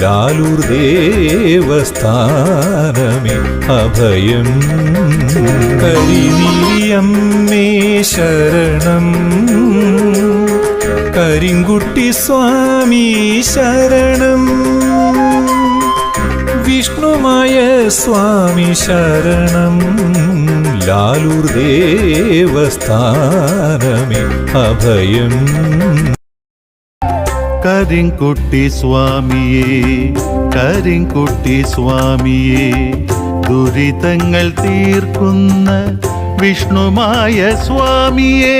ലാലൂർ ദേവസ്ഥാനമേ അഭയം. കരിനീലിയമ്മേ ശരണം, കരിങ്കുട്ടി സ്വാമി ശരണം, വിഷ്ണുമായ സ്വാമി ശരണം, ലാലൂർ ദേവസ്ഥാനമേ അഭയം. കരിങ്കുട്ടി സ്വാമിയേ, കരിങ്കുട്ടി സ്വാമിയേ, ദുരിതങ്ങൾ തീർക്കുന്ന വിഷ്ണുമായ സ്വാമിയേ,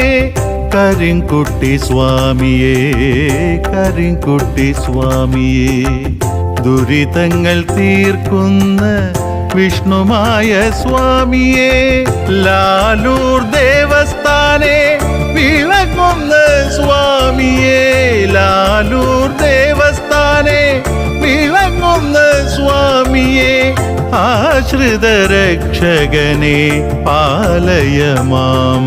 കരിങ്കുട്ടി സ്വാമിയേ, കരിങ്കുട്ടി സ്വാമിയേ, ദുരിതങ്ങൾ തീർക്കുന്ന വിഷ്ണുമായ സ്വാമിയേ, ലാലൂർ ദേവസ്ഥാനെ വിളങ്ങുന്ന സ്വാമിയേ, ലാലൂർ ദേവസ്ഥാനെ വിളങ്ങുന്ന സ്വാമിയേ, ആശ്രിത രക്ഷകനെ പാലയമാം,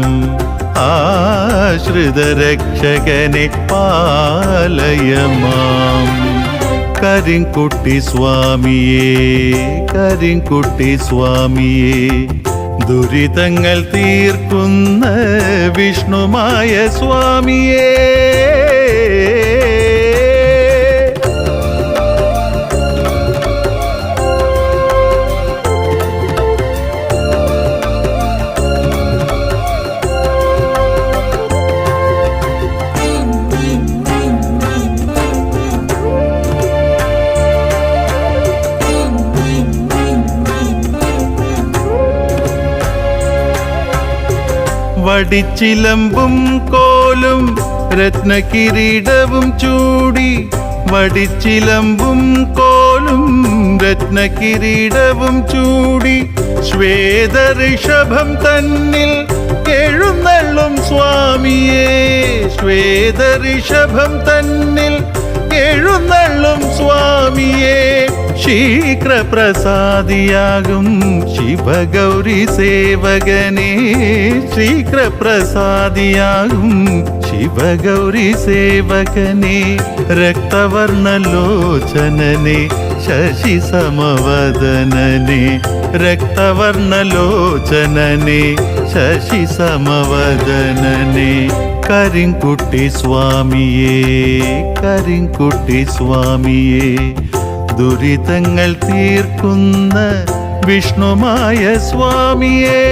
ആശ്രിത രക്ഷകനെ പാലയമാം. കരിങ്കുട്ടി സ്വാമിയേ, കരിങ്കുട്ടി സ്വാമിയേ, ദുരിതങ്ങൾ തീർക്കുന്ന വിഷ്ണുമായ സ്വാമിയേ. വടിച്ചിലമ്പും കോലും രത്നകിരീടവും ചൂടി, വടിച്ചിലമ്പും കോലും രത്നകിരീടവും ചൂടി, ശ്വേതഋഷഭം തന്നിൽ എഴുന്നള്ളും സ്വാമിയേ, ശ്വേതഋഷഭം തന്നിൽ എഴുന്നള്ളും സ്വാമിയേ, ശീഘ്രപ്രസാദിയാകും ശിവഗൗരി സേവകനേ, ശീഘ്രപ്രസാദിയാകും ശിവഗൗരി സേവകനേ, രക്തവർണ്ണലോചനനെ ശശി സമവദനനെ, രക്തവർണ്ണലോചനനെ ശശി സമവദനനെ, കരിങ്കുട്ടി സ്വാമിയേ, കരിങ്കുട്ടി സ്വാമിയേ, ദുരിതങ്ങൾ തീർക്കുന്ന വിഷ്ണുമായ സ്വാമിയേ.